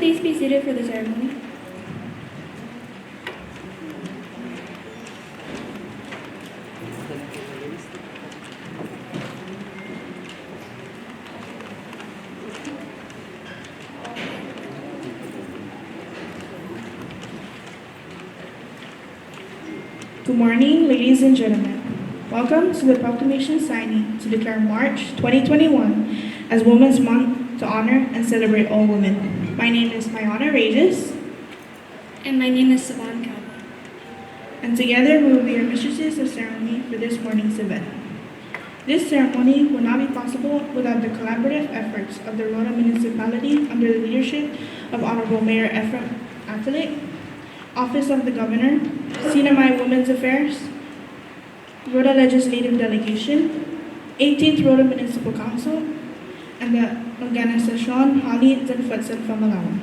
please be seated for the ceremony? Good morning, ladies and gentlemen. Welcome to the proclamation signing to declare March 2021 as Women's Month to honor and celebrate all women. My name is Mayoral Regis. And my name is Saban Calvin. And together we will be your mistresses of ceremony for this morning's event. This ceremony would not be possible without the collaborative efforts of the Rhoda Municipality under the leadership of Honorable Mayor Ephraim Atalik, Office of the Governor, CNMI Women's Affairs, Rhoda Legislative Delegation, 18th Rhoda Municipal Council, and the Organizacion Halid and Futsan from Malawan.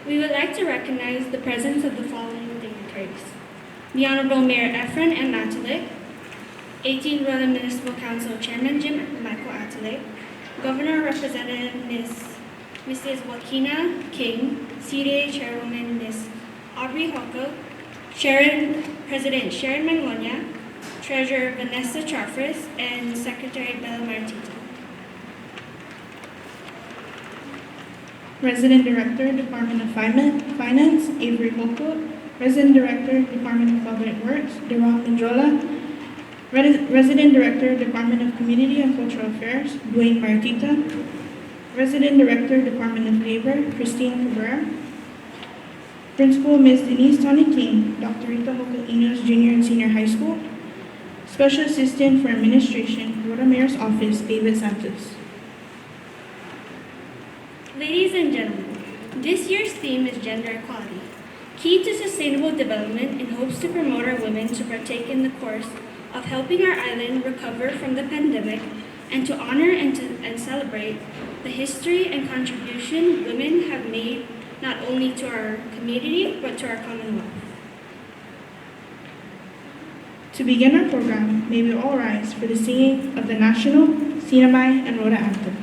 We would like to recognize the presence of the following dignitaries: the Honorable Mayor Ephraim M. Atalik, 18th Rhoda Municipal Council Chairman Jim Michael Atalik, Governor Representative Mrs. Joaquina King, CDA Chairwoman Ms. Aubrey Hocco, President Sharon Mangonia, Treasurer Vanessa Charfris, and Secretary Bella Martito. Resident Director, Department of Finance, Avery Hocco, Resident Director, Department of Public Works, Deron Menjola, Resident Director, Department of Community and Cultural Affairs, Dwayne Martita, Resident Director, Department of Labor, Christine Cabrera, Principal Ms. Denise Tony King, Dr. Rita Hocco Enos Junior and Senior High School, Special Assistant for Administration, Rhoda Mayor's Office, David Santos. Ladies and gentlemen, this year's theme is gender equality, key to sustainable development, in hopes to promote our women to partake in the course of helping our island recover from the pandemic, and to honor and celebrate the history and contribution women have made not only to our community, but to our Commonwealth. To begin our program, may we all rise for the singing of the national, CNMI, and Rhoda anthems.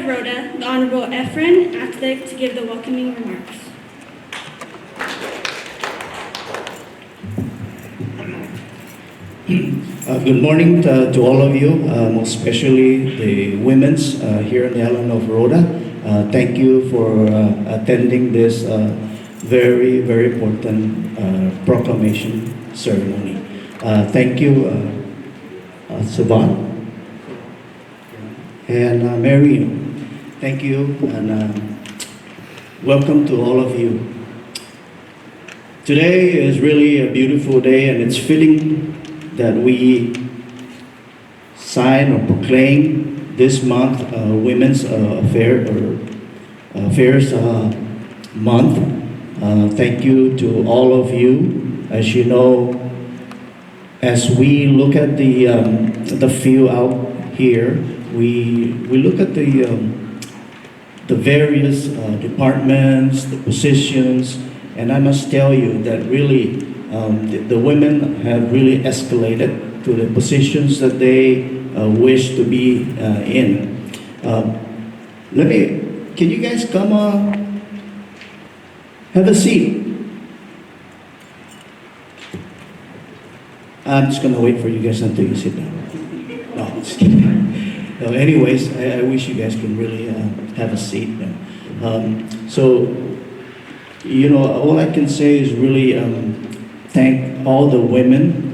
of Rhoda, the Honorable Efren Atlick, to give the welcoming remarks. Good morning to all of you, most especially the women's here in the island of Rhoda. Thank you for attending this very, very important proclamation ceremony. Thank you, Savan and Mary. Thank you and welcome to all of you. Today is really a beautiful day, and it's fitting that we sign or proclaim this month Women's Affairs Month. Thank you to all of you. As you know, as we look at the field out here, we look at the various departments, the positions, and I must tell you that really the women have really escalated to the positions that they wish to be in. Can you guys come have a seat? I'm just gonna wait for you guys until you sit down. No, just kidding. No, anyways, I wish you guys can really have a seat. So, you know, all I can say is really thank all the women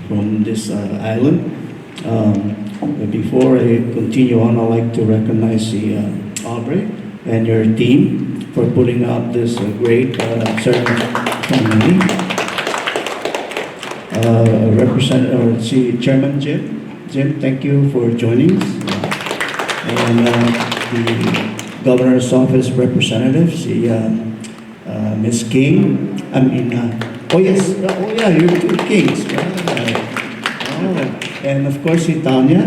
from this island. But before I continue on, I'd like to recognize the Aubrey and your team for putting up this great ceremony. Chairman Jim. Jim, thank you for joining us. And the Governor's Office representatives, Ms. King. Oh yes, you're two Kings. Right. Oh, and of course, Tanya.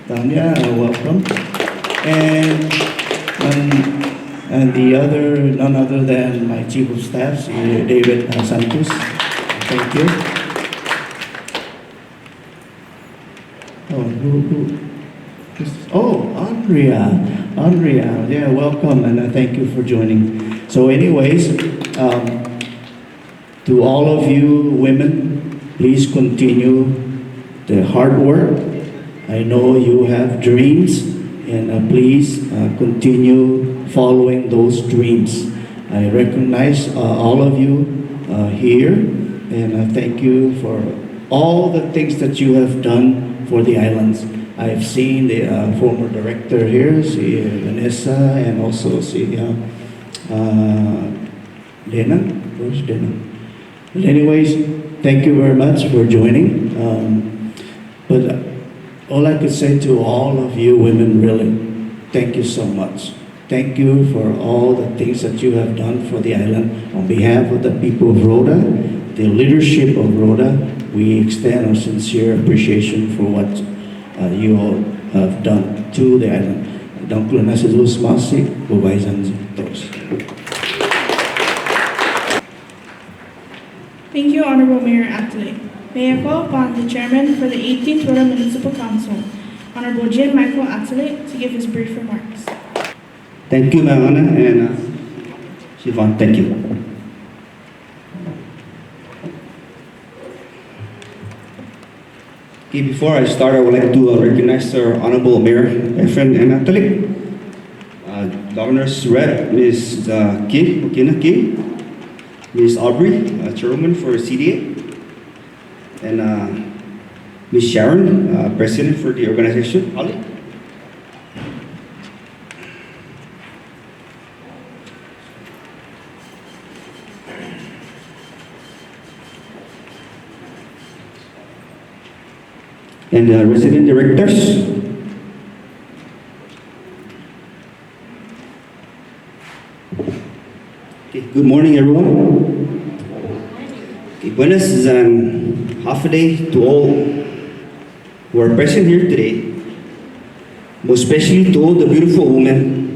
Tanya, welcome. And the other, none other than my Chief of Staff, David Santos. Thank you. Oh, Andrea, yeah, welcome, and thank you for joining. So anyways, to all of you women, please continue the hard work. I know you have dreams, and please continue following those dreams. I recognize all of you here, and thank you for all the things that you have done for the islands. I've seen the former director here, Vanessa, and also Dana. Where's Dana? But anyways, thank you very much for joining. But all I could say to all of you women, really, thank you so much. Thank you for all the things that you have done for the island. On behalf of the people of Rhoda, the leadership of Rhoda, we extend our sincere appreciation for what you all have done to the island. Donc, le nasidus masi, bubayzan todos. Thank you, Honorable Mayor Atlee. May I call upon the Chairman for the 18th Rhoda Municipal Council, Honorable Jim Michael Atlee, to give his brief remarks. Thank you, Mariana, and Siobhan, thank you. Okay, before I start, I would like to recognize our Honorable Mayor Efren Atlee, Governor's Rep, Ms. Kim, Ms. Aubrey, Chairwoman for CDA, and Ms. Sharon, President for the organization, Ali. And resident directors. Okay, good morning, everyone. Okay, buenas and half a day to all who are present here today, most especially to all the beautiful women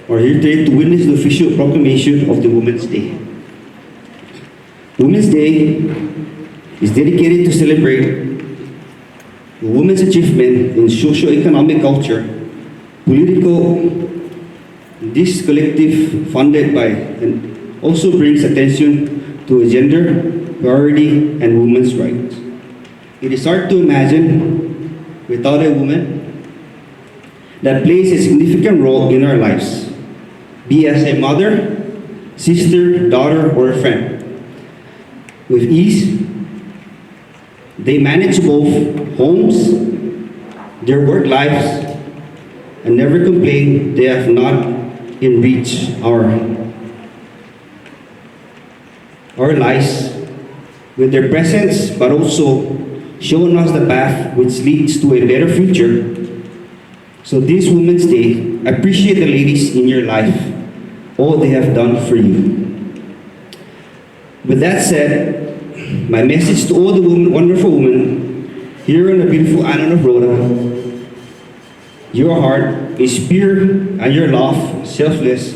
who are here today to witness the official proclamation of the Women's Day. Women's Day is dedicated to celebrate women's achievement in socio-economic culture, political. This collective funded by and also brings attention to a gender priority and women's rights. It is hard to imagine without a woman that plays a significant role in our lives, be as a mother, sister, daughter, or a friend. With ease, they manage both homes, their work lives, and never complain they have not enriched our lives with their presence, but also showing us the path which leads to a better future. So this Women's Day, appreciate the ladies in your life, all they have done for you. With that said, my message to all the women, wonderful women here on the beautiful island of Rhoda: your heart is pure and your love, selfless,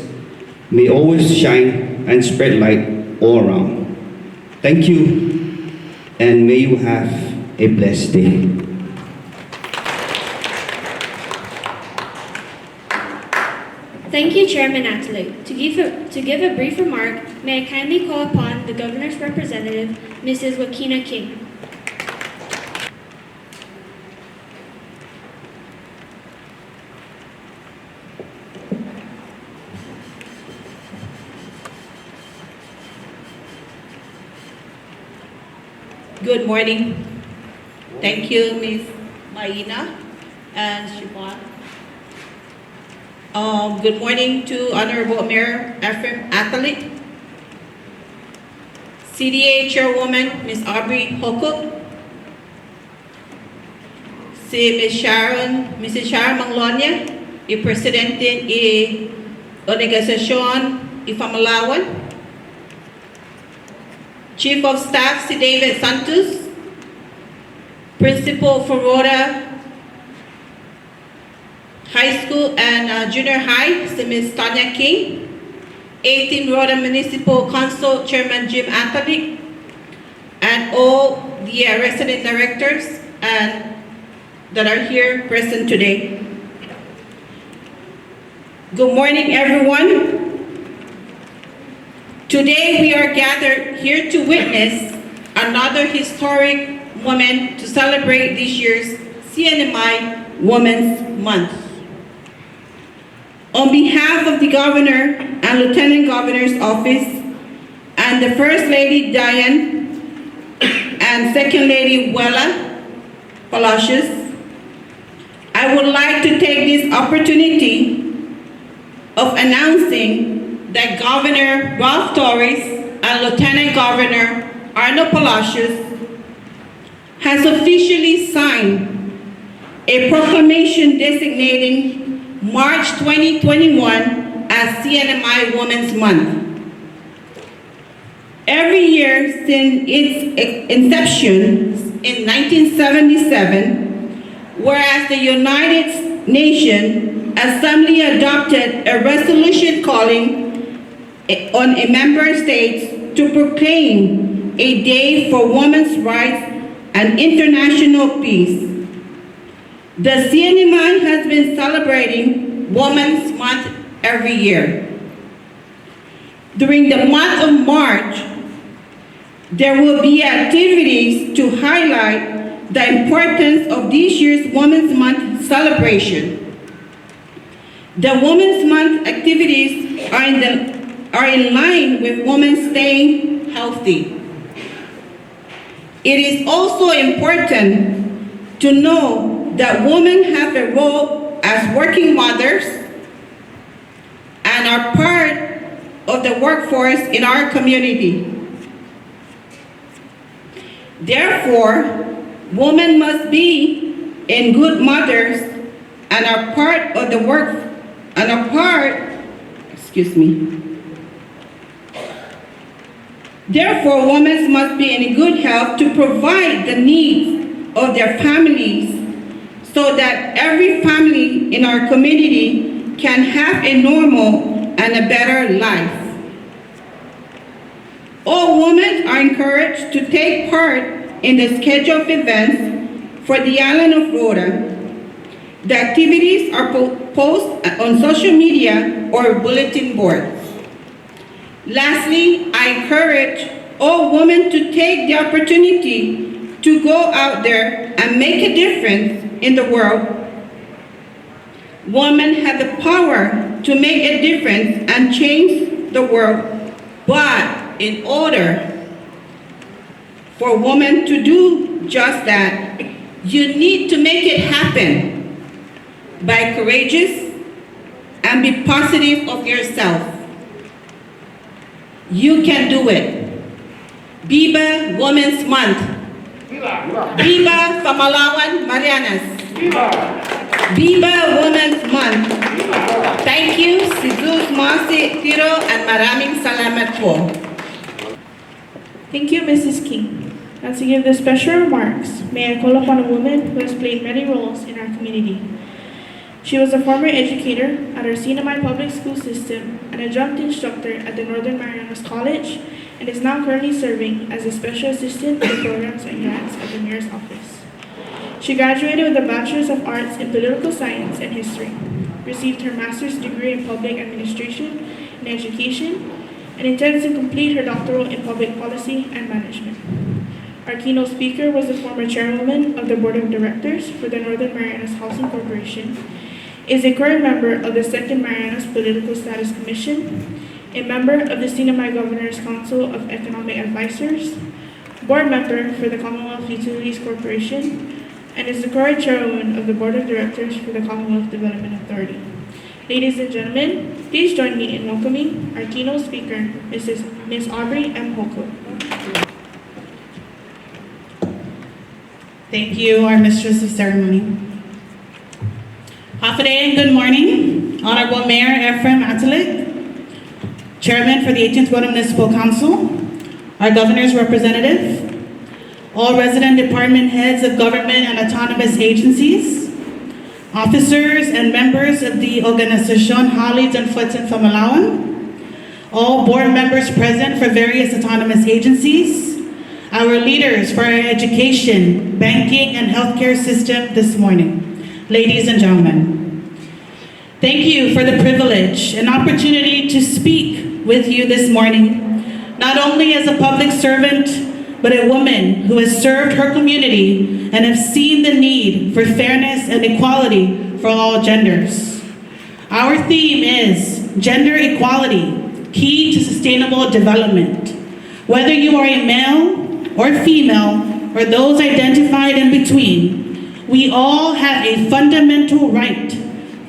may always shine and spread light all around. Thank you, and may you have a blessed day. Thank you, Chairman Atlee. To give a brief remark, may I kindly call upon the Governor's representative, Mrs. Wakina King. Good morning. Thank you, Ms. Maina and Siobhan. Good morning to Honorable Mayor Ephraim Atlee, CDA Chairwoman Ms. Aubrey Hokuk, si Mrs. Sharon Manglonia, y Presidente y Organización y Famalawan, Chief of Staff si David Santos, Principal for Rhoda High School and Junior High si Ms. Tanya King, 18 Rhoda Municipal Council Chairman Jim Atlee, and all the resident directors that are here present today. Good morning, everyone. Today we are gathered here to witness another historic moment to celebrate this year's CNMI Women's Month. On behalf of the Governor and Lieutenant Governor's Office and the First Lady Diane and Second Lady Wella Palacios, I would like to take this opportunity of announcing that Governor Ralph Torres and Lieutenant Governor Arno Palacios has officially signed a proclamation designating March 2021 as CNMI Women's Month. Every year since its inception in 1977, whereas the United Nations Assembly adopted a resolution calling on a member states to proclaim a day for women's rights and international peace. The CNMI has been celebrating Women's Month every year. During the month of March, there will be activities to highlight the importance of this year's Women's Month celebration. The Women's Month activities are in line with women staying healthy. It is also important to know that women have a role as working mothers and are part of the workforce in our community. Therefore, women must be in good mothers and are part of the work and are part, Therefore, women must be in good health to provide the needs of their families so that every family in our community can have a normal and a better life. All women are encouraged to take part in the scheduled events for the island of Rhoda. The activities are posts on social media or bulletin boards. Lastly, I encourage all women to take the opportunity to go out there and make a difference in the world. Women have the power to make a difference and change the world, but in order for women to do just that, you need to make it happen by courageous and be positive of yourself. You can do it. Viva Women's Month. Viva Pamalawan Marianas. Viva Women's Month. Thank you, si Jesus Masi Tiro, and maraming salamat po. Thank you, Mrs. King. Now to give the special remarks, may I call upon a woman who has played many roles in our community. She was a former educator at our CNMI public school system and a adjunct instructor at the Northern Marianas College, and is now currently serving as a special assistant for programs and grants at the mayor's office. She graduated with a Bachelor's of Arts in Political Science and History, received her master's degree in Public Administration and Education, and intends to complete her doctoral in Public Policy and Management. Our keynote speaker was the former chairwoman of the Board of Directors for the Northern Marianas Housing Corporation, is a current member of the Second Marianas Political Status Commission, a member of the CNMI Governor's Council of Economic Advisors, board member for the Commonwealth Utilities Corporation, and is the current chairwoman of the Board of Directors for the Commonwealth Development Authority. Ladies and gentlemen, please join me in welcoming our keynote speaker, Ms. Aubrey M. Holcoat. Thank you, our Mistress of Ceremony. Hafa and good morning. Honorable Mayor Ephraim Atalik, Chairman for the 18th Rhode Municipal Council, our Governor's representative, all resident department heads of government and autonomous agencies, officers and members of the Organización Halid and Fuetzen Famalawan, all board members present for various autonomous agencies, our leaders for our education, banking, and healthcare system this morning. Ladies and gentlemen, thank you for the privilege and opportunity to speak with you this morning, not only as a public servant, but a woman who has served her community and has seen the need for fairness and equality for all genders. Our theme is gender equality, key to sustainable development. Whether you are a male or female, or those identified in between, we all have a fundamental right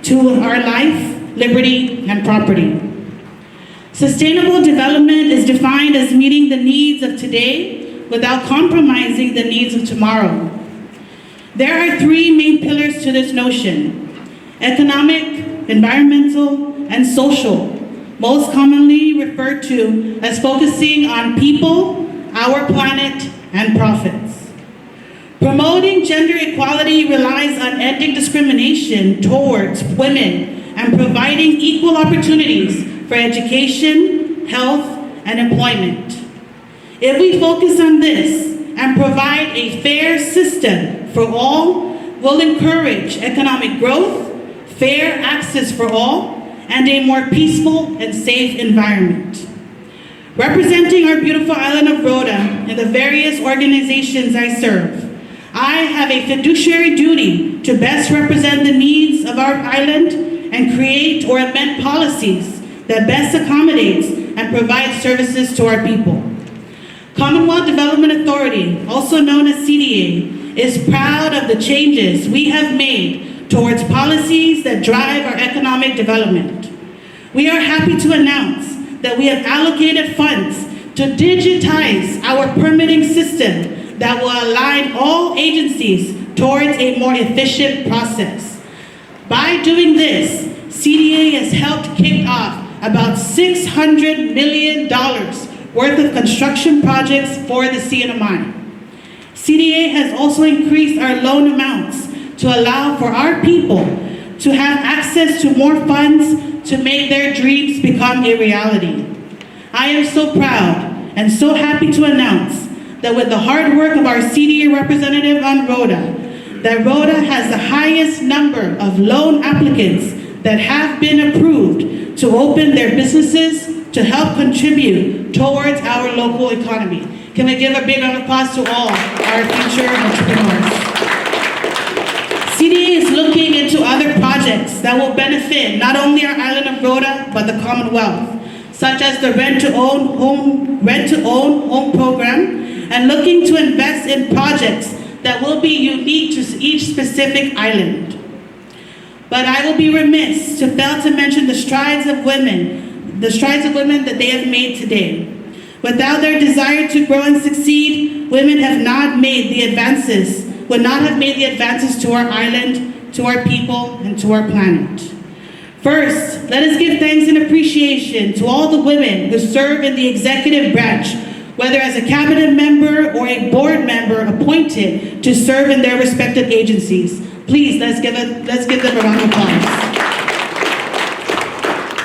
to our life, liberty, and property. Sustainable development is defined as meeting the needs of today without compromising the needs of tomorrow. There are three main pillars to this notion: economic, environmental, and social, most commonly referred to as focusing on people, our planet, and profits. Promoting gender equality relies on ending discrimination towards women and providing equal opportunities for education, health, and employment. If we focus on this and provide a fair system for all, we'll encourage economic growth, fair access for all, and a more peaceful and safe environment. Representing our beautiful island of Rhoda and the various organizations I serve, I have a fiduciary duty to best represent the needs of our island and create or amend policies that best accommodates and provides services to our people. Commonwealth Development Authority, also known as CDA, is proud of the changes we have made towards policies that drive our economic development. We are happy to announce that we have allocated funds to digitize our permitting system that will align all agencies towards a more efficient process. By doing this, CDA has helped kick off about $600 million worth of construction projects for the CNMI. CDA has also increased our loan amounts to allow for our people to have access to more funds to make their dreams become a reality. I am so proud and so happy to announce that with the hard work of our CDA representative on Rhoda, that Rhoda has the highest number of loan applicants that have been approved to open their businesses to help contribute towards our local economy. Can we give a big round of applause to all our future entrepreneurs? CDA is looking into other projects that will benefit not only our island of Rota, but the Commonwealth, such as the rent-to-own home program, and looking to invest in projects that will be unique to each specific island. But I will be remiss to fail to mention the strides of women that they have made today. Without their desire to grow and succeed, women would not have made the advances to our island, to our people, and to our planet. First, let us give thanks and appreciation to all the women who serve in the executive branch, whether as a cabinet member or a board member appointed to serve in their respective agencies. Please, let's give them a round of applause.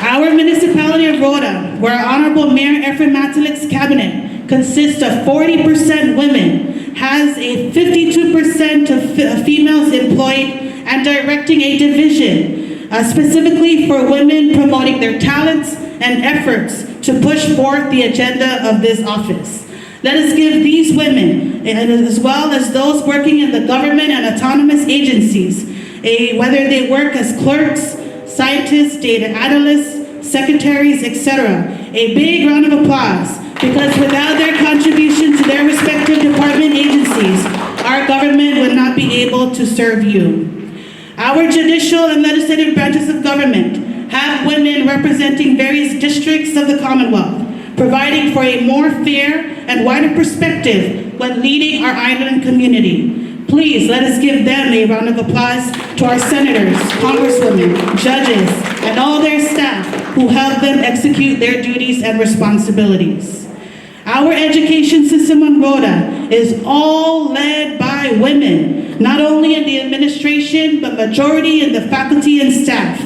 Our municipality of Rota, where our Honorable Mayor Efren Matalik's cabinet consists of 40% women, has a 52% of females employed and directing a division specifically for women, promoting their talents and efforts to push forth the agenda of this office. Let us give these women, as well as those working in the government and autonomous agencies, whether they work as clerks, scientists, data analysts, secretaries, etc., a big round of applause, because without their contribution to their respective department agencies, our government would not be able to serve you. Our judicial and legislative branches of government have women representing various districts of the Commonwealth, providing for a more fair and wider perspective when leading our island community. Please let us give them a round of applause, to our senators, congresswomen, judges, and all their staff who help them execute their duties and responsibilities. Our education system on Rota is all led by women, not only in the administration, but majority in the faculty and staff.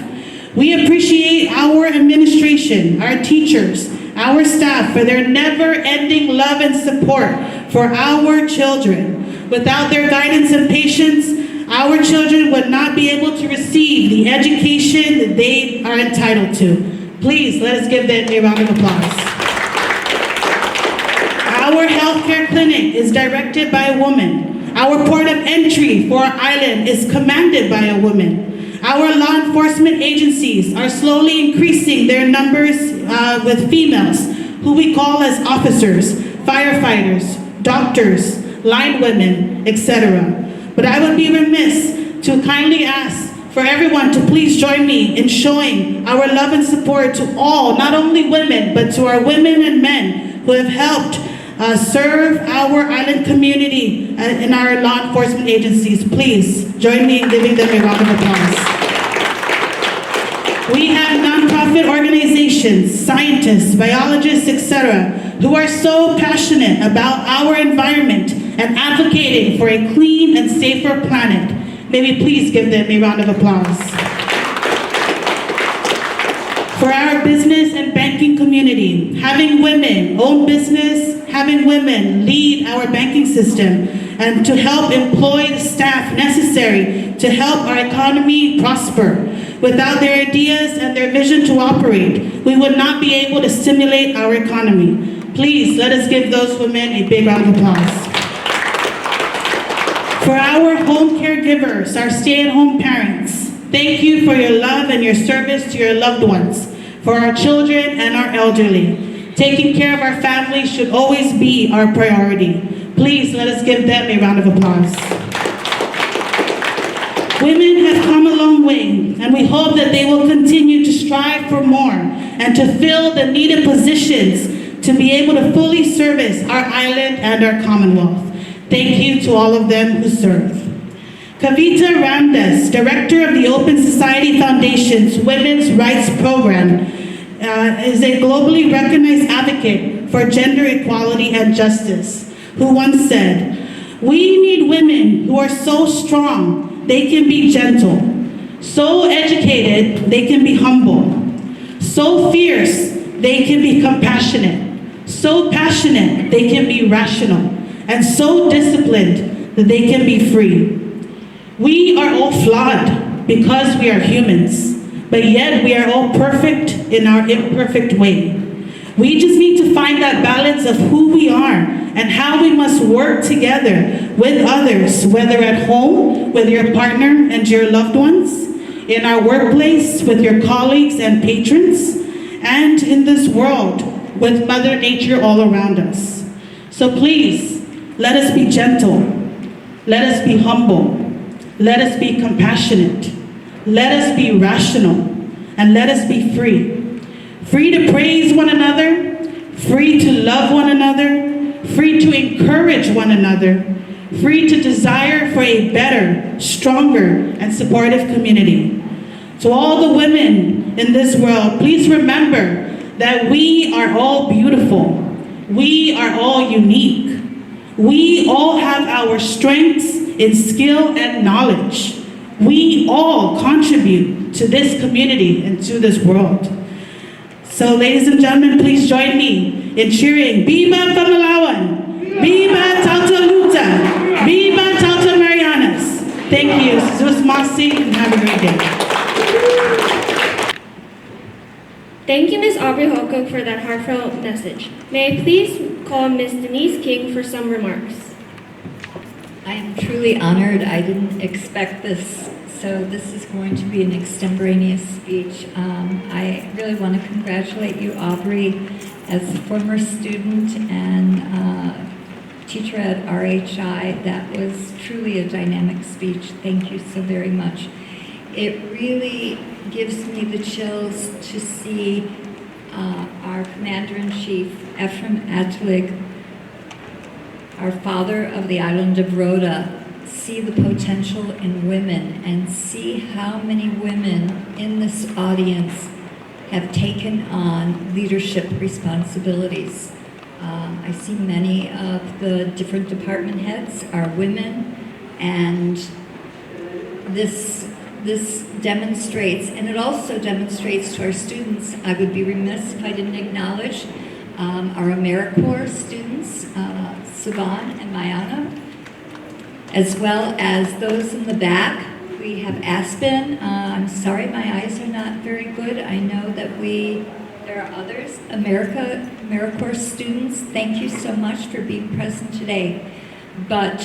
We appreciate our administration, our teachers, our staff for their never-ending love and support for our children. Without their guidance and patience, our children would not be able to receive the education that they are entitled to. Please, let us give them a round of applause. Our healthcare clinic is directed by a woman. Our port of entry for our island is commanded by a woman. Our law enforcement agencies are slowly increasing their numbers with females, who we call as officers, firefighters, doctors, line women, etc. But I would be remiss to kindly ask for everyone to please join me in showing our love and support to all, not only women, but to our women and men who have helped serve our island community in our law enforcement agencies. Please join me in giving them a round of applause. We have nonprofit organizations, scientists, biologists, etc., who are so passionate about our environment and advocating for a clean and safer planet. May we please give them a round of applause. For our business and banking community, having women own business, having women lead our banking system, and to help employ the staff necessary to help our economy prosper. Without their ideas and their vision to operate, we would not be able to stimulate our economy. Please, let us give those women a big round of applause. For our home caregivers, our stay-at-home parents, thank you for your love and your service to your loved ones. For our children and our elderly, taking care of our families should always be our priority. Please, let us give them a round of applause. Women have come a long way, and we hope that they will continue to strive for more and to fill the needed positions to be able to fully service our island and our Commonwealth. Thank you to all of them who serve. Kavita Ramdas, Director of the Open Society Foundation's Women's Rights Program, is a globally recognized advocate for gender equality and justice, who once said, "We need women who are so strong they can be gentle, so educated they can be humble, so fierce they can be compassionate, so passionate they can be rational, and so disciplined that they can be free. We are all flawed because we are humans, but yet we are all perfect in our imperfect way. We just need to find that balance of who we are and how we must work together with others, whether at home with your partner and your loved ones, in our workplace with your colleagues and patrons, and in this world with Mother Nature all around us. So please, let us be gentle, let us be humble, let us be compassionate, let us be rational, and let us be free. Free to praise one another, free to love one another, free to encourage one another, free to desire for a better, stronger, and supportive community. To all the women in this world, please remember that we are all beautiful. We are all unique. We all have our strengths in skill and knowledge. We all contribute to this community and to this world. So ladies and gentlemen, please join me in cheering Biba Pamalawan, Biba Tauta Luta, Biba Tauta Marianas. Thank you, Zus Masi, and have a great day. Thank you, Ms. Aubrey Holcook, for that heartfelt message. May I please call Ms. Denise King for some remarks? I am truly honored. I didn't expect this, so this is going to be an extemporaneous speech. I really want to congratulate you, Aubrey, as a former student and teacher at RHI. That was truly a dynamic speech. Thank you so very much. It really gives me the chills to see our Commander-in-Chief, Ephraim Atlig, our father of the island of Rhoda, see the potential in women and see how many women in this audience have taken on leadership responsibilities. I see many of the different department heads are women, and this demonstrates, and it also demonstrates to our students. I would be remiss if I didn't acknowledge our AmeriCorps students, Sivan and Mayana, as well as those in the back. We have Aspen. I'm sorry, my eyes are not very good. I know that there are others. AmeriCorps students, thank you so much for being present today. But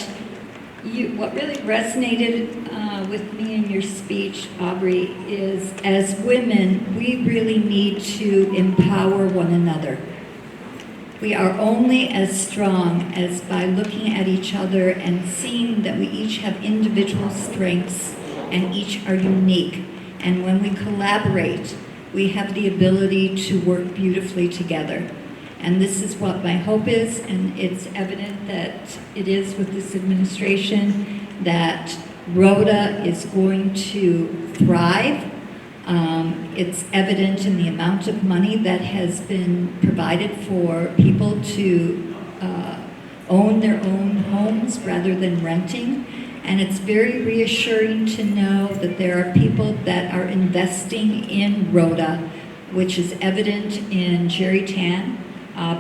what really resonated with me in your speech, Aubrey, is as women, we really need to empower one another. We are only as strong as by looking at each other and seeing that we each have individual strengths and each are unique. And when we collaborate, we have the ability to work beautifully together. And this is what my hope is, and it's evident that it is with this administration, that Rhoda is going to thrive. It's evident in the amount of money that has been provided for people to own their own homes rather than renting. And it's very reassuring to know that there are people that are investing in Rhoda, which is evident in Jerry Tan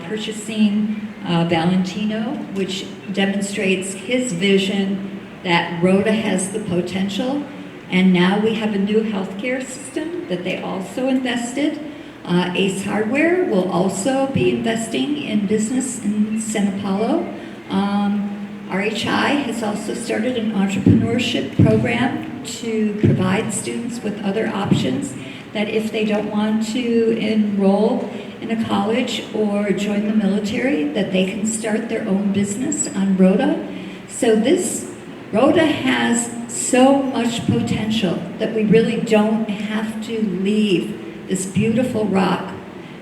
purchasing Valentino, which demonstrates his vision that Rhoda has the potential. And now we have a new healthcare system that they also invested. Ace Hardware will also be investing in business in Sao Paulo. RHI has also started an entrepreneurship program to provide students with other options, that if they don't want to enroll in a college or join the military, that they can start their own business on Rhoda. So Rhoda has so much potential that we really don't have to leave this beautiful rock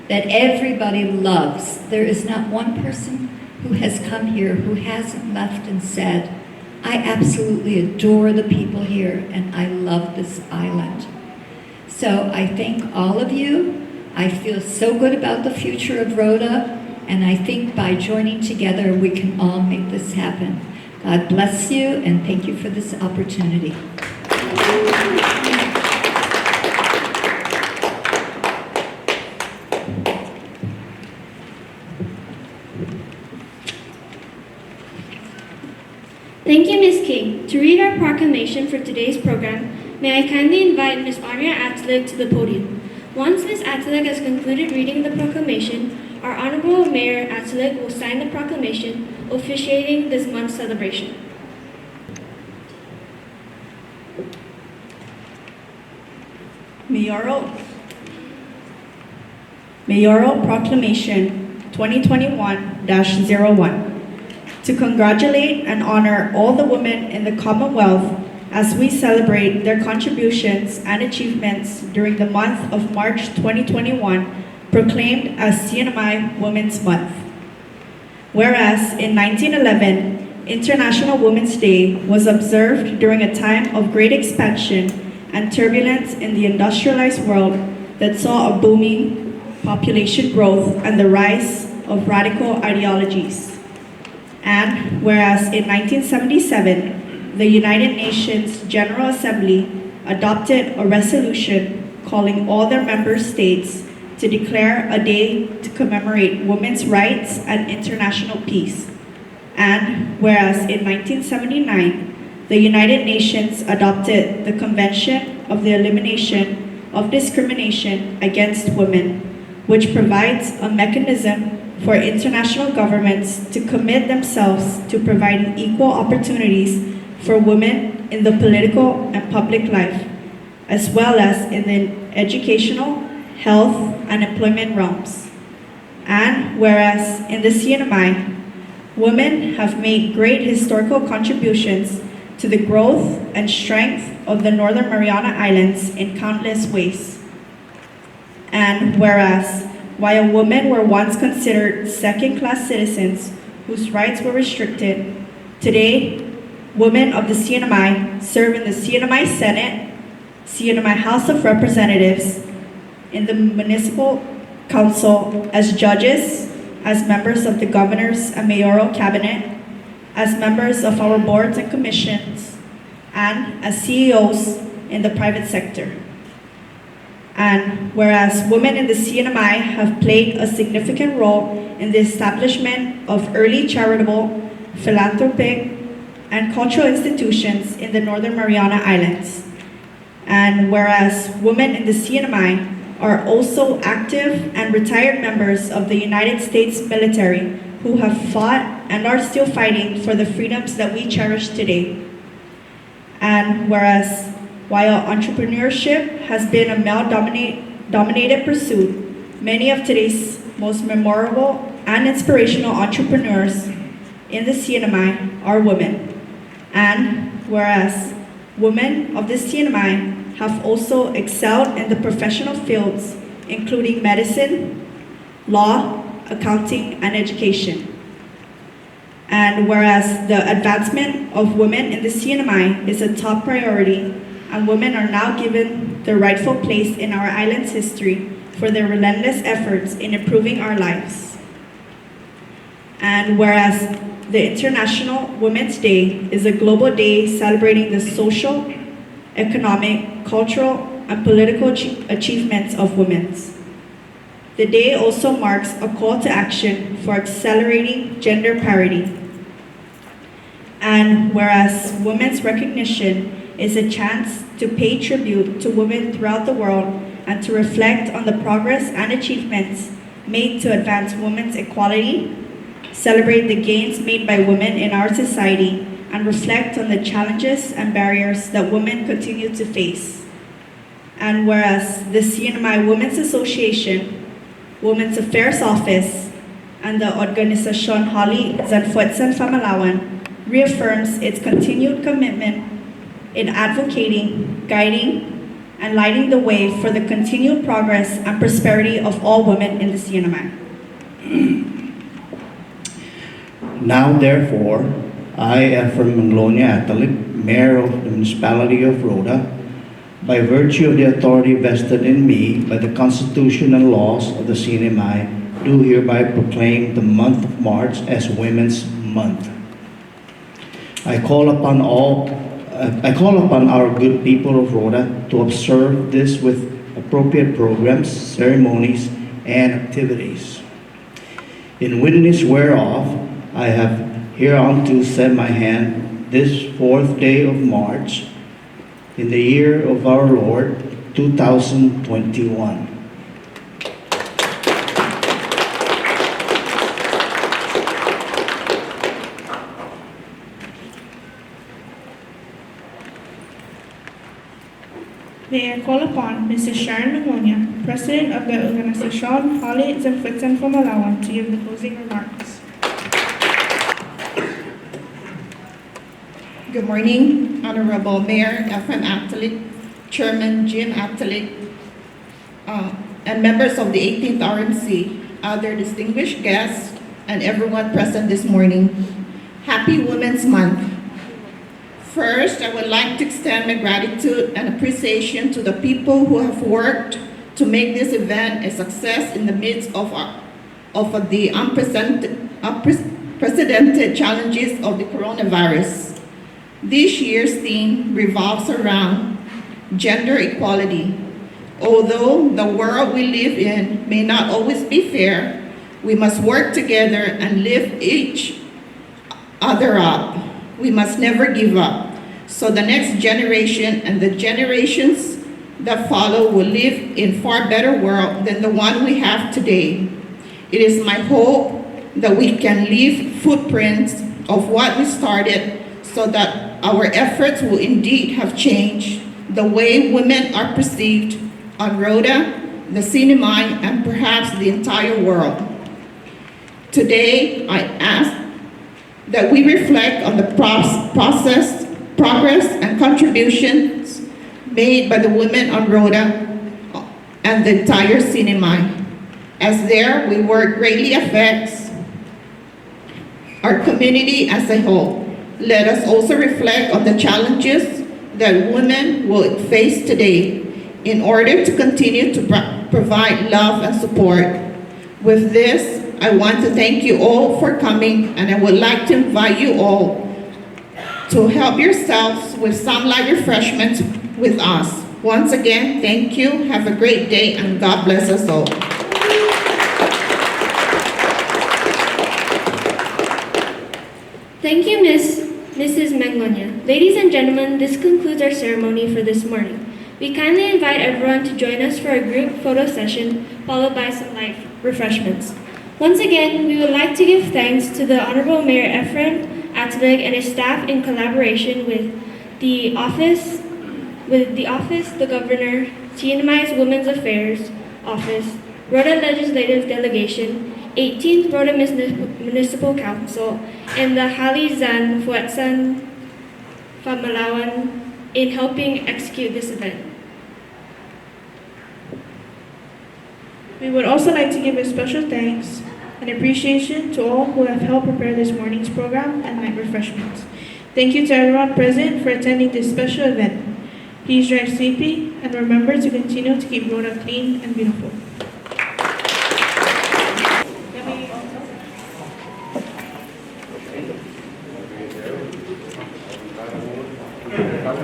that everybody loves. There is not one person who has come here who hasn't left and said, I absolutely adore the people here and I love this island. So I thank all of you. I feel so good about the future of Rhoda, and I think by joining together we can all make this happen. God bless you, and thank you for this opportunity. Thank you, Ms. King. To read our proclamation for today's program, May I kindly invite Ms. Anya Atlick to the podium. Once Ms. Atlick has concluded reading the proclamation, our Honorable Mayor Atlick will sign the proclamation, officiating this month's celebration. Mayoral Proclamation 2021-01. To congratulate and honor all the women in the Commonwealth as we celebrate their contributions and achievements during the month of March 2021, proclaimed as CNMI Women's Month. Whereas in 1911, International Women's Day was observed during a time of great expansion and turbulence in the industrialized world that saw a booming population growth and the rise of radical ideologies. And whereas in 1977, the United Nations General Assembly adopted a resolution calling all their member states to declare a day to commemorate women's rights and international peace. And whereas in 1979, the United Nations adopted the Convention of the Elimination of Discrimination Against Women, which provides a mechanism for international governments to commit themselves to providing equal opportunities for women in the political and public life, as well as in the educational, health, and employment realms. And whereas in the CNMI, women have made great historical contributions to the growth and strength of the Northern Mariana Islands in countless ways. And whereas while women were once considered second-class citizens whose rights were restricted, today, women of the CNMI serve in the CNMI Senate, CNMI House of Representatives, in the Municipal Council, as judges, as members of the Governor's and Mayoral Cabinet, as members of our boards and commissions, and as CEOs in the private sector. And whereas women in the CNMI have played a significant role in the establishment of early charitable, philanthropic, and cultural institutions in the Northern Mariana Islands. And whereas women in the CNMI are also active and retired members of the United States military who have fought and are still fighting for the freedoms that we cherish today. And whereas while entrepreneurship has been a male-dominated pursuit, many of today's most memorable and inspirational entrepreneurs in the CNMI are women. And whereas women of the CNMI have also excelled in the professional fields, including medicine, law, accounting, and education. And whereas the advancement of women in the CNMI is a top priority, and women are now given their rightful place in our island's history for their relentless efforts in improving our lives. And whereas the International Women's Day is a global day celebrating the social, economic, cultural, and political achievements of women. The day also marks a call to action for accelerating gender parity. And whereas women's recognition is a chance to pay tribute to women throughout the world and to reflect on the progress and achievements made to advance women's equality, celebrate the gains made by women in our society, and reflect on the challenges and barriers that women continue to face. And whereas the CNMI Women's Association, Women's Affairs Office, and the Organización Holly Zanfuetzan Famalawan reaffirms its continued commitment in advocating, guiding, and lighting the way for the continued progress and prosperity of all women in the CNMI. Now, therefore, I, Ephraim Manglonia Atalik, Mayor of the Municipality of Rhoda, by virtue of the authority vested in me by the Constitution and laws of the CNMI, do hereby proclaim the month of March as Women's Month. I call upon our good people of Rhoda to observe this with appropriate programs, ceremonies, and activities. In witness whereof, I have hereunto set my hand this 4th day of March in the year of our Lord, 2021. May I call upon Mrs. Sharon Magonia, President of the Organización Hali Zenfutzen from Malawan, to give the closing remarks. Good morning, Honorable Mayor Efren Atalik, Chairman Jim Atalik, and members of the 18th RMC, other distinguished guests, and everyone present this morning. Happy Women's Month. First, I would like to extend my gratitude and appreciation to the people who have worked to make this event a success in the midst of the unprecedented challenges of the coronavirus. This year's theme revolves around gender equality. Although the world we live in may not always be fair, we must work together and lift each other up. We must never give up, so the next generation and the generations that follow will live in far better world than the one we have today. It is my hope that we can leave footprints of what we started so that our efforts will indeed have changed the way women are perceived on Rhoda, the cinema, and perhaps the entire world. Today, I ask that we reflect on the progress and contributions made by the women on Rhoda and the entire cinema. As their work greatly affects our community as a whole. Let us also reflect on the challenges that women will face today in order to continue to provide love and support. With this, I want to thank you all for coming, and I would like to invite you all to help yourselves with some light refreshments with us. Once again, thank you, have a great day, and God bless us all. Thank you, Mrs. Magnolia. Ladies and gentlemen, this concludes our ceremony for this morning. We kindly invite everyone to join us for a group photo session, followed by some light refreshments. Once again, we would like to give thanks to the Honorable Mayor Efren Atalik and his staff in collaboration with the office, the Governor, TNMI's Women's Affairs Office, Rhoda Legislative Delegation, 18th Rhoda Municipal Council, and the Hali Zenfutzen from Malawan in helping execute this event. We would also like to give a special thanks and appreciation to all who have helped prepare this morning's program and night refreshments. Thank you to everyone present for attending this special event. Please drive safely and remember to continue to keep Rhoda clean and beautiful.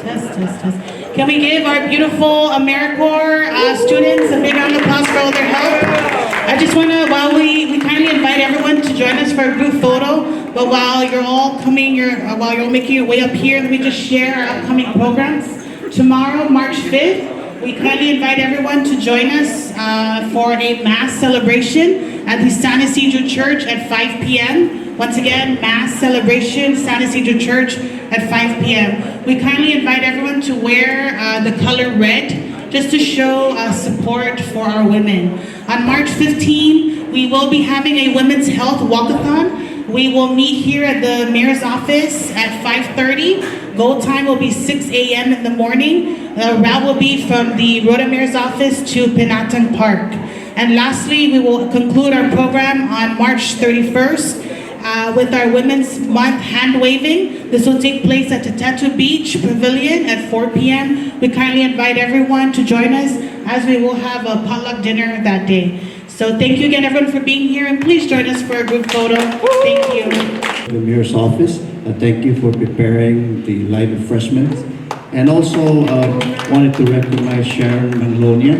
Test. Can we give our beautiful AmeriCorps students a big round of applause for all their help? I just want to, while we kindly invite everyone to join us for a group photo, but while you're all making your way up here, let me just share our upcoming programs. Tomorrow, March 5th, we kindly invite everyone to join us for a Mass celebration at the San Isidro Church at 5 p.m. Once again, Mass celebration, San Isidro Church at 5 p.m. We kindly invite everyone to wear the color red just to show support for our women. On March 15, we will be having a Women's Health Walkathon. We will meet here at the Mayor's office at 5:30. Go time will be 6 a.m. in the morning. The route will be from the Rhoda Mayor's office to Pinatan Park. And lastly, we will conclude our program on March 31st with our Women's Month hand waving. This will take place at Tattoo Beach Pavilion at 4 p.m. We kindly invite everyone to join us as we will have a potluck dinner that day. So thank you again everyone for being here, and please join us for a group photo. Thank you. The Mayor's office, thank you for preparing the light refreshments. And also wanted to recognize Sharon Manglonia.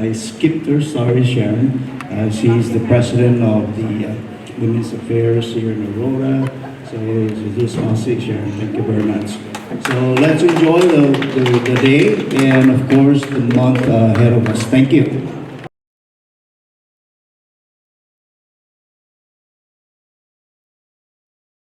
I skipped her, sorry Sharon. She's the president of the Women's Affairs here in Aurora. So it's a small seat, Sharon. Thank you very much. So let's enjoy the day and, of course, the month ahead of us. Thank you.